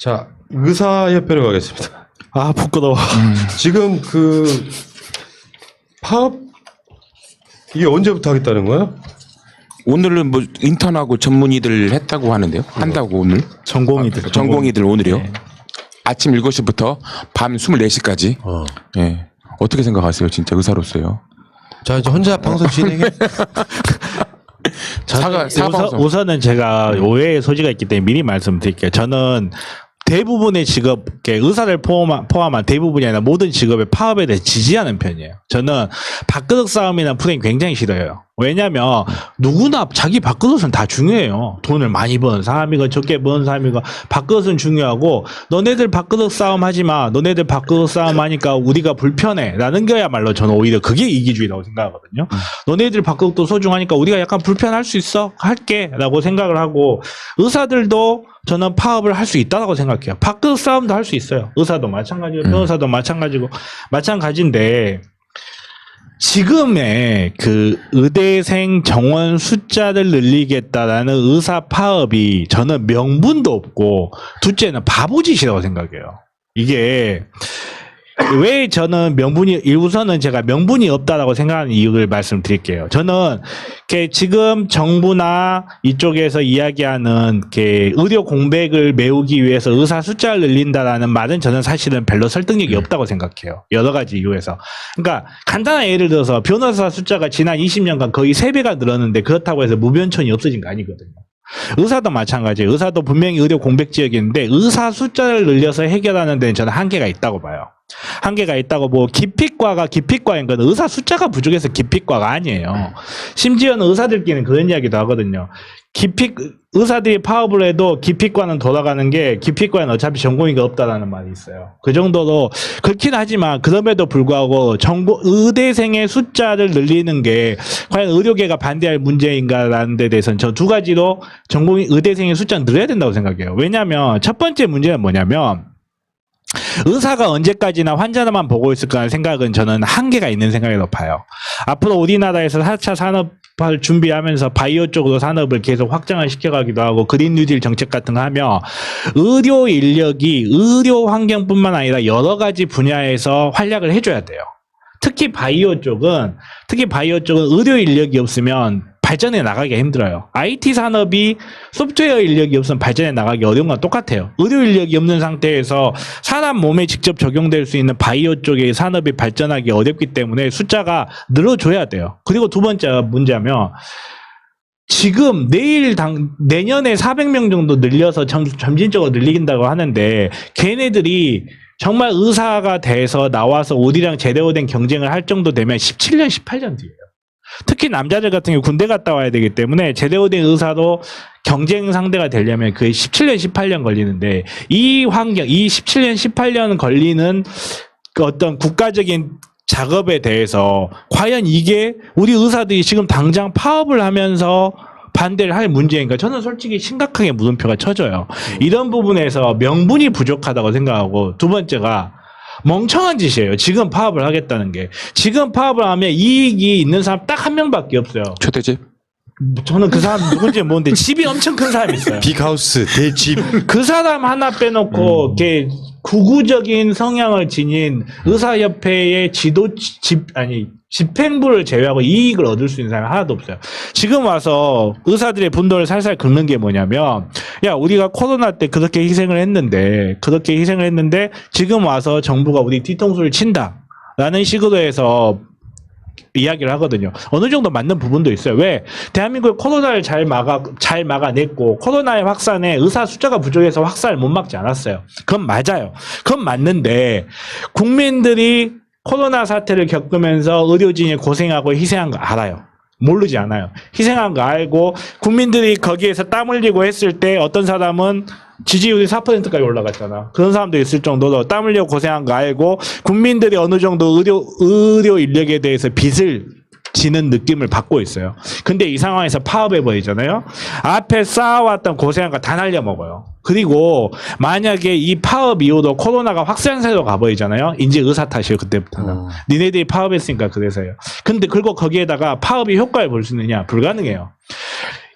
자, 의사협회로 가겠습니다. 아, 부끄러워. 지금 그 파업 이게 언제부터 하겠다는 거야? 오늘은 뭐 인턴하고 전문의들 했다고 하는데요. 한다고 오늘. 전공의들. 전공의들 오늘이요. 네. 아침 7시부터 밤 24시까지. 예. 어떻게 생각하세요? 진짜 의사로서요. 자, 이제 혼자 방송 진행해. 우선은 제가 오해의 소지가 있기 때문에 미리 말씀드릴게요. 저는 대부분의 직업, 의사를 포함한 대부분이 아니라 모든 직업의 파업에 대해 지지하는 편이에요. 저는 밥그릇 싸움이나 프레임 굉장히 싫어요. 왜냐면 누구나 자기 밥그릇은 다 중요해요. 돈을 많이 버는 사람이건 적게 버는 사람이건 밥그릇은 중요하고, 너네들 밥그릇 싸움 하지 마, 너네들 밥그릇 싸움 하니까 우리가 불편해 라는 거야말로 저는 오히려 그게 이기주의라고 생각하거든요. 너네들 밥그릇도 소중하니까 우리가 약간 불편할 수 있어? 할게 라고 생각을 하고, 의사들도 저는 파업을 할 수 있다고 생각해요. 밥그릇 싸움도 할 수 있어요. 의사도 마찬가지고 변호사도 마찬가지인데, 지금의 그 의대생 정원 숫자를 늘리겠다라는 의사 파업이 저는 명분도 없고, 둘째는 바보짓이라고 생각해요. 이게 왜 저는 우선은 제가 명분이 없다라고 생각하는 이유를 말씀드릴게요. 저는 지금 정부나 이쪽에서 이야기하는 의료 공백을 메우기 위해서 의사 숫자를 늘린다라는 말은 저는 사실은 별로 설득력이 없다고 생각해요. 여러 가지 이유에서. 그러니까 간단한 예를 들어서 변호사 숫자가 지난 20년간 거의 3배가 늘었는데 그렇다고 해서 무변천이 없어진 거 아니거든요. 의사도 마찬가지예요. 의사도 분명히 의료 공백 지역인데 의사 숫자를 늘려서 해결하는 데는 저는 한계가 있다고 봐요. 한계가 있다고 보고, 기피과인 건 의사 숫자가 부족해서 기피과가 아니에요. 심지어는 의사들끼리는 그런 이야기도 하거든요. 의사들이 파업을 해도 기피과는 돌아가는 게, 기피과에는 어차피 전공의가 없다라는 말이 있어요. 그 정도로 그렇긴 하지만 그럼에도 불구하고 의대생의 숫자를 늘리는 게 과연 의료계가 반대할 문제인가라는 데 대해서는 저 두 가지로 의대생의 숫자는 늘려야 된다고 생각해요. 왜냐하면 첫 번째 문제는 뭐냐면, 의사가 언제까지나 환자만 보고 있을까라는 생각은 저는 한계가 있는 생각이 높아요. 앞으로 우리나라에서 4차 산업화를 준비하면서 바이오 쪽으로 산업을 계속 확장을 시켜가기도 하고 그린 뉴딜 정책 같은 거 하면 의료 인력이 의료 환경뿐만 아니라 여러 가지 분야에서 활약을 해줘야 돼요. 특히 바이오 쪽은 의료 인력이 없으면 발전해 나가기가 힘들어요. IT 산업이 소프트웨어 인력이 없으면 발전해 나가기 어려운 건 똑같아요. 의료 인력이 없는 상태에서 사람 몸에 직접 적용될 수 있는 바이오 쪽의 산업이 발전하기 어렵기 때문에 숫자가 늘어줘야 돼요. 그리고 두 번째 문제하면, 지금 내년에 400명 정도 늘려서 점진적으로 늘린다고 하는데, 걔네들이 정말 의사가 돼서 나와서 우리랑 제대로 된 경쟁을 할 정도 되면 17년, 18년 뒤에요. 특히 남자들 같은 경우 군대 갔다 와야 되기 때문에 제대로 된 의사로 경쟁 상대가 되려면 그게 17년, 18년 걸리는데, 이 17년, 18년 걸리는 그 어떤 국가적인 작업에 대해서 과연 이게 우리 의사들이 지금 당장 파업을 하면서 반대를 할 문제인가? 저는 솔직히 심각하게 물음표가 쳐져요. 이런 부분에서 명분이 부족하다고 생각하고, 두 번째가 멍청한 짓이에요. 지금 파업을 하겠다는 게. 지금 파업을 하면 이익이 있는 사람 딱 한 명밖에 없어요. 최대집? 저는 그 사람 누군지 모르는데 집이 엄청 큰 사람이 있어요. 빅하우스, 대집. 그 사람 하나 빼놓고 이렇게 구구적인 성향을 지닌 의사협회의 집행부를 제외하고 이익을 얻을 수 있는 사람이 하나도 없어요. 지금 와서 의사들의 분노를 살살 긁는 게 뭐냐면, 야, 우리가 코로나 때 그렇게 희생을 했는데 지금 와서 정부가 우리 뒤통수를 친다라는 식으로 해서 이야기를 하거든요. 어느 정도 맞는 부분도 있어요. 왜? 대한민국이 코로나를 잘 막아냈고 코로나의 확산에 의사 숫자가 부족해서 확산을 못 막지 않았어요. 그건 맞아요. 그건 맞는데, 국민들이 코로나 사태를 겪으면서 의료진이 고생하고 희생한 거 알아요. 모르지 않아요. 희생한 거 알고 국민들이 거기에서 땀 흘리고 했을 때 어떤 사람은 지지율이 4%까지 올라갔잖아. 그런 사람도 있을 정도로 땀 흘리고 고생한 거 알고 국민들이 어느 정도 의료 인력에 대해서 빚을 지는 느낌을 받고 있어요. 근데 이 상황에서 파업해버리잖아요. 앞에 쌓아왔던 고생한 거 다 날려먹어요. 그리고 만약에 이 파업 이후로 코로나가 확산세로 가버리잖아요. 이제 의사 탓이에요. 그때부터는. 니네들이 파업했으니까 그래서요. 근데 그리고 거기에다가 파업이 효과를 볼 수 있느냐? 불가능해요.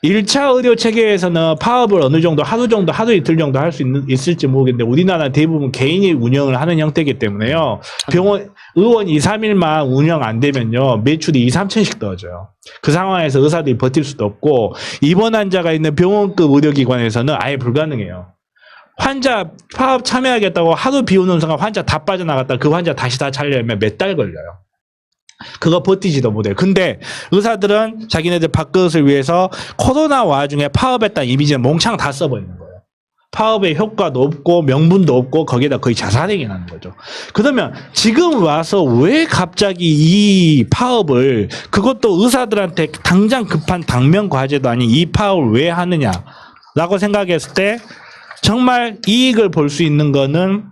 1차 의료 체계에서는 파업을 어느 정도 하루 이틀 정도 할 수 있을지 모르겠는데 우리나라 대부분 개인이 운영을 하는 형태이기 때문에요. 병원 의원 2, 3일만 운영 안 되면요. 매출이 2, 3천씩 떨어져요. 그 상황에서 의사들이 버틸 수도 없고 입원 환자가 있는 병원급 의료기관에서는 아예 불가능해요. 환자 파업 참여하겠다고 하루 비우는 순간 환자 다 빠져나갔다 그 환자 다시 다 차려면 몇 달 걸려요. 그거 버티지도 못해요. 근데 의사들은 자기네들 밥그릇을 위해서 코로나 와중에 파업했다는 이미지를 몽창 다 써버리는 거예요. 파업의 효과도 없고 명분도 없고 거기에다 거의 자살행위 하는 거죠. 그러면 지금 와서 왜 갑자기 이 파업을 그것도 의사들한테 당장 급한 당면 과제도 아닌 이 파업을 왜 하느냐라고 생각했을 때 정말 이익을 볼 수 있는 거는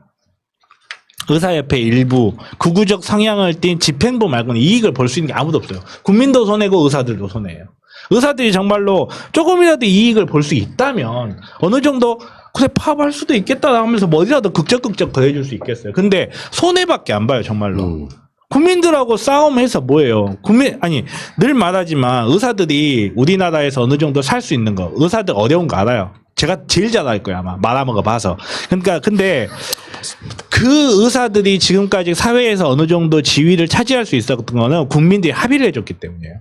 의사협회 일부 구구적 성향을 띤 집행부 말고는 이익을 볼 수 있는 게 아무도 없어요. 국민도 손해고 의사들도 손해예요. 의사들이 정말로 조금이라도 이익을 볼 수 있다면 어느 정도 그래 파업할 수도 있겠다 하면서 뭐라도 극적극적 더해줄 수 있겠어요. 근데 손해밖에 안 봐요 정말로. 국민들하고 싸움해서 뭐예요? 늘 말하지만 의사들이 우리나라에서 어느 정도 살 수 있는 거 의사들 어려운 거 알아요. 제가 제일 잘 알 거예요 아마 말아먹어 봐서. 그러니까 근데 그 의사들이 지금까지 사회에서 어느 정도 지위를 차지할 수 있었던 거는 국민들이 합의를 해줬기 때문이에요.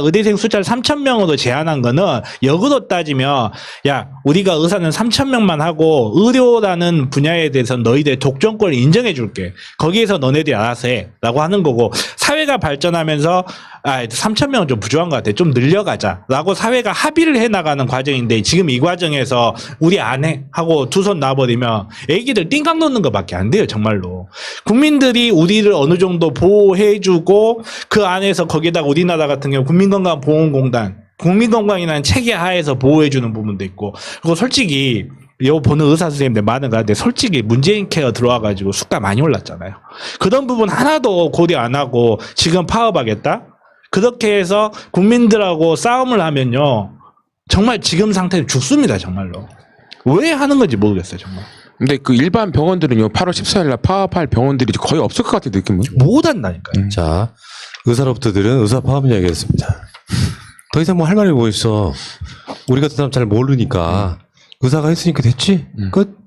의대생 숫자를 3,000명으로 제한한 거는 역으로 따지면 야 우리가 의사는 3,000명만 하고 의료라는 분야에 대해서 너희들 독점권을 인정해 줄게. 거기에서 너네들이 알아서 해 라고 하는 거고 사회가 발전하면서 3,000명은 좀 부족한 것 같아. 좀 늘려가자 라고 사회가 합의를 해나가는 과정인데 지금 이 과정에서 우리 안 해 하고 두 손 놔버리면 애기들 띵강 놓는 것밖에 안 돼요 정말로. 국민들이 우리를 어느 정도 보호해주고 그 안에서 거기다가 우리나라 같은 경우 국민건강보험공단 국민건강이라는 체계 하에서 보호해주는 부분도 있고 그리고 솔직히 요 보는 의사 선생님들 많은 거 같은데 솔직히 문재인 케어 들어와가지고 수가 많이 올랐잖아요. 그런 부분 하나도 고려 안 하고 지금 파업하겠다? 그렇게 해서 국민들하고 싸움을 하면요 정말 지금 상태는 죽습니다 정말로. 왜 하는 건지 모르겠어요 정말. 근데 그 일반 병원들은요 8월 14일 날 파업할 병원들이 거의 없을 것 같은 느낌은. 못 한다니까요. 자, 의사로부터 들은 의사 파업 이야기했습니다. 더 이상 뭐 할 말이 뭐 있어. 우리 같은 사람 잘 모르니까 의사가 했으니까 됐지. 끝.